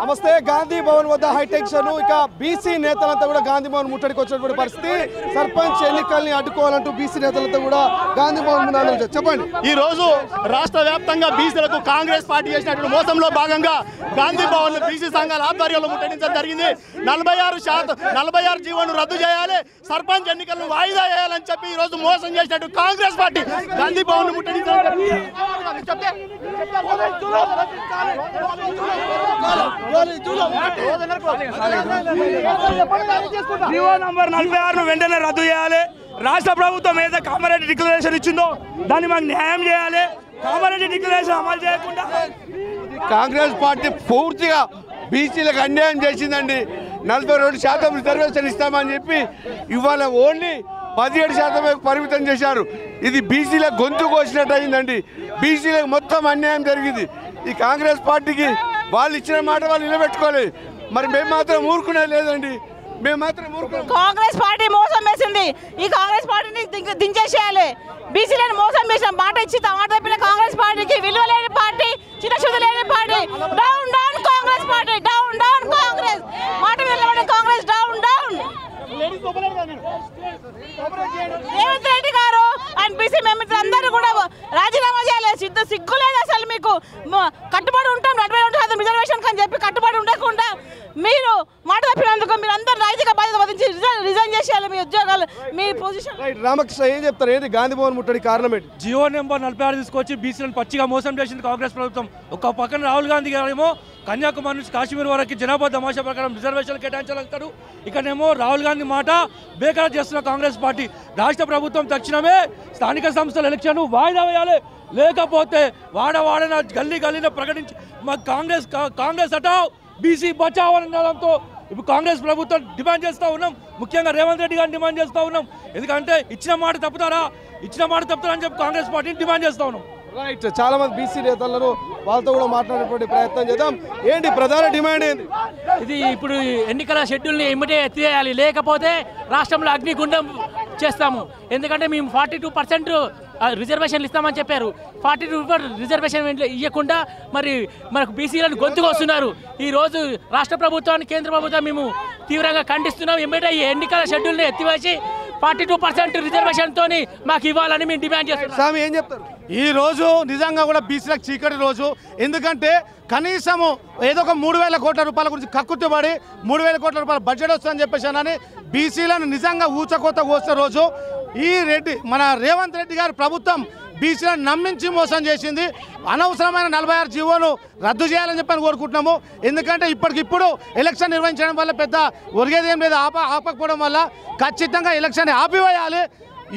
నమస్తే. గాంధీ భవన్ వద్ద హైటెన్షన్. ఇక బీసీ నేతలంతా కూడా గాంధీ భవన్ ముట్టడికి వచ్చినటువంటి పరిస్థితి. సర్పంచ్ ఎన్నికల్ని అడ్డుకోవాలంటూ బీసీ నేతలంతా కూడా గాంధీ భవన్ ముందు చెప్పండి. ఈ రోజు రాష్ట్ర వ్యాప్తంగా బీసీలకు కాంగ్రెస్ పార్టీ చేసినటువంటి మోసంలో భాగంగా గాంధీ భవన్ బీసీ సంఘాల ఆధ్వర్యంలో ముట్టడించడం జరిగింది. 46 జీవోను రద్దు చేయాలి, సర్పంచ్ ఎన్నికలను వాయిదా వేయాలని చెప్పి ఈ రోజు మోసం చేసినట్టు కాంగ్రెస్ పార్టీ గాంధీ భవన్ ముట్టడించడం జరిగింది. జీవో నంబర్ 46 వెంటనే రద్దు చేయాలి. రాష్ట్ర ప్రభుత్వం ఏదైతే కామారెడ్డి డిక్లరేషన్ ఇచ్చిందో దాన్ని మాకు న్యాయం చేయాలి. కామారెడ్డి డిక్లరేషన్ అమలు చేయకుండా కాంగ్రెస్ పార్టీ పూర్తిగా బీసీలకు అన్యాయం చేసిందండి. 42% రిజర్వేషన్ ఇస్తామని చెప్పి ఇవాళ ఓన్లీ 17% పరిమితం చేశారు. ఇది బీసీలకు గొంతు కోసినట్టు అయిందండి. బీసీలకు మొత్తం అన్యాయం జరిగింది. ఈ కాంగ్రెస్ పార్టీకి వాళ్ళు ఇచ్చిన మాట వాళ్ళు నిలబెట్టుకోలేదు. మరి మేము మాత్రం ఊరుకునే లేదండి. కాంగ్రెస్ పార్టీ మోసం వేసింది. ఈ కాంగ్రెస్ పార్టీని దించేసేయాలి. బీసీలను మోసం చేసిన మాట ఇచ్చి మాట తప్పిన కాంగ్రెస్ పార్టీకి విలువ లేని పార్టీ, చిత్తశుద్ధి లేని party. Down down Congress party, down down Congress. మాట నిలబడిన కాంగ్రెస్ డౌన్ డౌన్. రేవంత్ రెడ్డి గారు అండ్ బీసీ మెంబర్స్ అందరూ కూడా రాజీనామా చేయాలి. సిగ్గు లేదు అసలు మీకు. కట్టుబడి ఉంటాం 42% రిజర్వేషన్ అని చెప్పి కట్టుబడి ఉండకుండా మీరు మాట తప్పినందుకు మీరు అందరూ నైతిక బాధ్యత వహించి రిజైన్ చేసేయాలి మీ ఉద్యోగాలు, మీ పొజిషన్. రామకృష్ణ ఏం చెప్తారు? ఏది గాంధీ భవన్ ముట్టడి కారణం ఏంటి? జియో నెంబర్ 46 తీసుకొచ్చి బీసీలను పచ్చిగా మోసం చేసింది కాంగ్రెస్ ప్రభుత్వం. ఒక పక్కన రాహుల్ గాంధీ గారేమో కన్యాకుమారి నుంచి కాశ్మీర్ వరకు జనాభా తమాషా ప్రకారం రిజర్వేషన్లు కేటాయించాలంటారు. ఇక్కడేమో రాహుల్ గాంధీ మాట బేఖరారు చేస్తున్న కాంగ్రెస్ పార్టీ. రాష్ట్ర ప్రభుత్వం తక్షణమే స్థానిక సంస్థల ఎలక్షన్ వాయిదా వేయాలి. లేకపోతే వాడవాడన గల్లీన ప్రకటించి మా కాంగ్రెస్ హటావ్ బీసీ బచావ్ అనే నినాదంతో ఇప్పుడు కాంగ్రెస్ ప్రభుత్వం డిమాండ్ చేస్తూ ఉన్నాం. ముఖ్యంగా రేవంత్ రెడ్డి గారిని డిమాండ్ చేస్తూ ఉన్నాం. ఎందుకంటే ఇచ్చిన మాట తప్పుతారని చెప్పి కాంగ్రెస్ పార్టీని డిమాండ్ చేస్తూ ఉన్నాం. రైట్. చాలా మంది బీసీ నేతలను వాళ్ళతో కూడా మాట్లాడేటువంటి ప్రయత్నం చేద్దాం. ఏంటి ప్రధాన డిమాండ్ ఏంటి? ఇది ఇప్పుడు ఎన్నికల షెడ్యూల్ని ఇమ్మటే ఎత్తివేయాలి. లేకపోతే రాష్ట్రంలో అగ్నిగుండం చేస్తాము. ఎందుకంటే మేము 42% రిజర్వేషన్లు ఇస్తామని చెప్పారు. 42% రిజర్వేషన్ ఇవ్వకుండా మరి మనకు బీసీలను గొంతుకు వస్తున్నారు. ఈరోజు రాష్ట్ర ప్రభుత్వాన్ని కేంద్ర ప్రభుత్వం మేము తీవ్రంగా ఖండిస్తున్నాం. ఇమ్మటే ఈ ఎన్నికల షెడ్యూల్ని ఎత్తివేసి 42% రిజర్వేషన్తో మాకు ఇవ్వాలని మేము డిమాండ్ చేస్తున్నాం. స్వామి ఏం చెప్తారు? ఈ రోజు నిజంగా కూడా బీసీలకు చీకటి రోజు. ఎందుకంటే కనీసము ఏదో ఒక 3,000 కోట్ల రూపాయల గురించి కక్కుర్తిపడి 3,000 కోట్ల రూపాయల బడ్జెట్ వస్తుందని చెప్పేసానని బీసీలను నిజంగా ఊచకోత కోసిన రోజు. మన రేవంత్ రెడ్డి గారి ప్రభుత్వం బీసీలను నమ్మించి మోసం చేసింది. అనవసరమైన 46 జీవోను రద్దు చేయాలని చెప్పని కోరుకుంటున్నాము. ఎందుకంటే ఇప్పటికిప్పుడు ఎలక్షన్ నిర్వహించడం వల్ల పెద్ద ఒరిగేది ఏం లేదు. ఆపకపోవడం వల్ల ఖచ్చితంగా ఎలక్షన్ ఆపివేయాలి.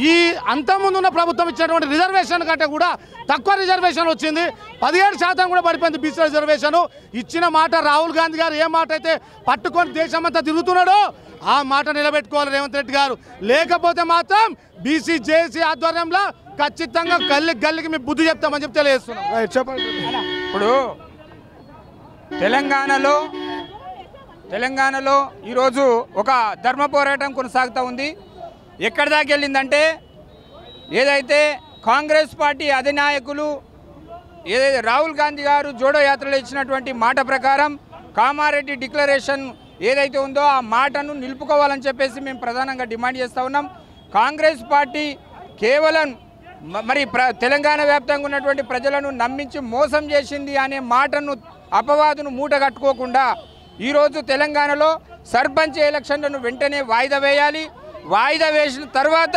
ఈ అంతకుముందున్న ప్రభుత్వం ఇచ్చినటువంటి రిజర్వేషన్ కంటే కూడా తక్కువ రిజర్వేషన్ వచ్చింది. 17% కూడా పడిపోయింది బీసీ రిజర్వేషన్. ఇచ్చిన మాట రాహుల్ గాంధీ గారు ఏ మాట అయితే పట్టుకొని దేశమంతా తిరుగుతున్నాడో ఆ మాట నిలబెట్టుకోవాలి రేవంత్ రెడ్డి గారు. లేకపోతే మాత్రం బీసీ జేఏసీ ఆధ్వర్యంలో ఖచ్చితంగా గల్లికి మేము బుద్ధి చెప్తామని చెప్పి తెలియజేస్తున్నాం. చెప్పండి. ఇప్పుడు తెలంగాణలో ఈరోజు ఒక ధర్మ పోరాటం కొనసాగుతూ ఉంది. ఎక్కడి దాకా వెళ్ళిందంటే ఏదైతే కాంగ్రెస్ పార్టీ అధినాయకులు ఏదైతే రాహుల్ గాంధీ గారు జోడో యాత్రలో ఇచ్చినటువంటి మాట ప్రకారం కామారెడ్డి డిక్లరేషన్ ఏదైతే ఉందో ఆ మాటను నిలుపుకోవాలని చెప్పేసి మేము ప్రధానంగా డిమాండ్ చేస్తూ ఉన్నాం. కాంగ్రెస్ పార్టీ కేవలం మరి తెలంగాణ వ్యాప్తంగా ఉన్నటువంటి ప్రజలను నమ్మించి మోసం చేసింది అనే మాటను అపవాదును మూట కట్టుకోకుండా ఈరోజు తెలంగాణలో సర్పంచ్ ఎలక్షన్లను వెంటనే వాయిదా వేయాలి. వాయిదా వేసిన తర్వాత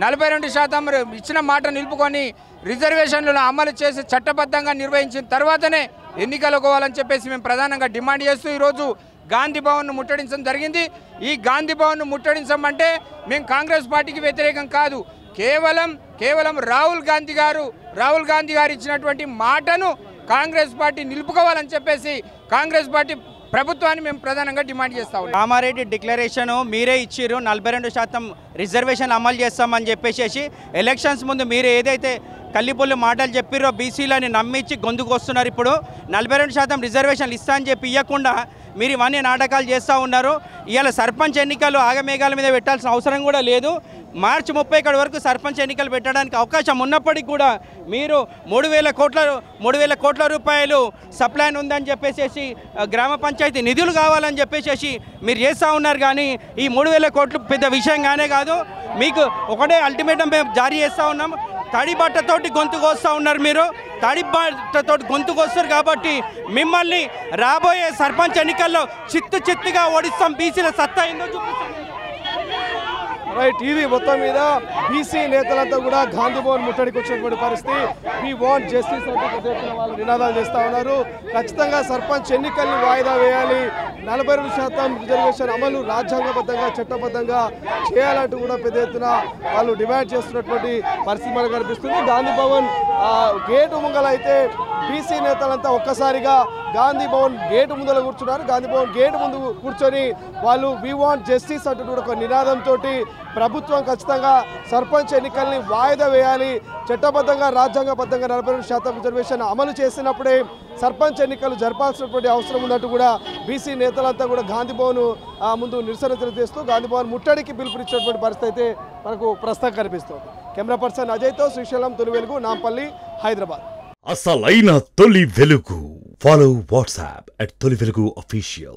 42% ఇచ్చిన మాట నిలుపుకొని రిజర్వేషన్లను అమలు చేసి చట్టబద్ధంగా నిర్వహించిన తర్వాతనే ఎన్నికలకు పోవాలని చెప్పేసి మేము ప్రధానంగా డిమాండ్ చేస్తూ ఈరోజు గాంధీ భవన్ను ముట్టడించడం జరిగింది. ఈ గాంధీ భవన్ను ముట్టడించడం అంటే మేము కాంగ్రెస్ పార్టీకి వ్యతిరేకం కాదు. కేవలం రాహుల్ గాంధీ గారు ఇచ్చినటువంటి మాటను కాంగ్రెస్ పార్టీ నిలుపుకోవాలని చెప్పేసి కాంగ్రెస్ పార్టీ ప్రభుత్వాన్ని మేము ప్రధానంగా డిమాండ్ చేస్తా ఉన్నాం. కామారెడ్డి డిక్లరేషన్ మీరే ఇచ్చిర్రు, 42% రిజర్వేషన్ అమలు చేస్తామని చెప్పేసి ఎలక్షన్స్ ముందు మీరు ఏదైతే కల్లిపొల్లి మాటలు చెప్పిర్రో బీసీలని నమ్మించి గొంతుకు వస్తున్నారు. ఇప్పుడు 42% రిజర్వేషన్లు ఇస్తా అని చెప్పి ఇవ్వకుండా మీరు ఇవన్నీ నాటకాలు చేస్తూ ఉన్నారు. ఇవాళ సర్పంచ్ ఎన్నికలు ఆగమేఘాల మీద పెట్టాల్సిన అవసరం కూడా లేదు. మార్చి 31 వరకు సర్పంచ్ ఎన్నికలు పెట్టడానికి అవకాశం ఉన్నప్పటికీ కూడా మీరు 3,000 కోట్ల రూపాయలు సప్లైన్ ఉందని చెప్పేసి గ్రామ పంచాయతీ నిధులు కావాలని చెప్పేసి మీరు చేస్తూ ఉన్నారు. కానీ ఈ 3,000 కోట్లు పెద్ద విషయంగానే కాదు. మీకు ఒకటే అల్టిమేటం మేము జారీ చేస్తూ ఉన్నాం. తడి బట్టతోటి గొంతు కోస్తూ ఉన్నారు. మీరు తడి బట్టతోటి గొంతు కోస్తారు కాబట్టి మిమ్మల్ని రాబోయే సర్పంచ్ ఎన్నికల్లో చిత్తుగా ఓడిస్తాం. బీసీల సత్తా ఏందో చూపిస్తాం. రైట్, ఇది మొత్తం మీద బీసీ నేతలంతా కూడా గాంధీ భవన్ ముట్టడికి వచ్చినటువంటి పరిస్థితి. వి వాంట్ జస్టిస్ అంటూ పెద్ద ఎత్తున వాళ్ళు నినాదాలు చేస్తూ ఉన్నారు. ఖచ్చితంగా సర్పంచ్ ఎన్నికల్ని వాయిదా వేయాలి, 42% రిజర్వేషన్ అమలు రాజ్యాంగబద్ధంగా చట్టబద్ధంగా చేయాలంటూ కూడా పెద్ద ఎత్తున వాళ్ళు డిమాండ్ చేస్తున్నటువంటి పరిస్థితి మనకు కనిపిస్తుంది. గాంధీ భవన్ గేటు ముంగల అయితే బీసీ నేతలంతా ఒక్కసారిగా గాంధీ భవన్ గేటు ముందర కూర్చున్నారు. గాంధీ భవన్ గేటు ముందు కూర్చొని వాళ్ళు వి వాంట్ జస్టిస్ అంటూ కూడా ఒక నినాదంతో ప్రభుత్వం ఖచ్చితంగా సర్పంచ్ ఎన్నికల్ని వాయిదా వేయాలి, చట్టబద్ధంగా రాజ్యాంగబద్ధంగా 42% రిజర్వేషన్ అమలు చేసినప్పుడే సర్పంచ్ ఎన్నికలు జరపాల్సినటువంటి అవసరం ఉందంటూ కూడా బీసీ నేతలంతా కూడా గాంధీ భవన్ ముందు నిరసన తెలియజేస్తూ గాంధీ భవన్ ముట్టడికి పిలుపునిచ్చినటువంటి పరిస్థితి అయితే మనకు ప్రస్తుతం కనిపిస్తుంది. కెమెరా పర్సన్ అజయ్తో శ్రీశైలం, తొలి వెలుగు, నాంపల్లి, హైదరాబాద్. అసలైన తొలి వెలుగు. ఫాలో వాట్సాప్ @తొలి వెలుగు official.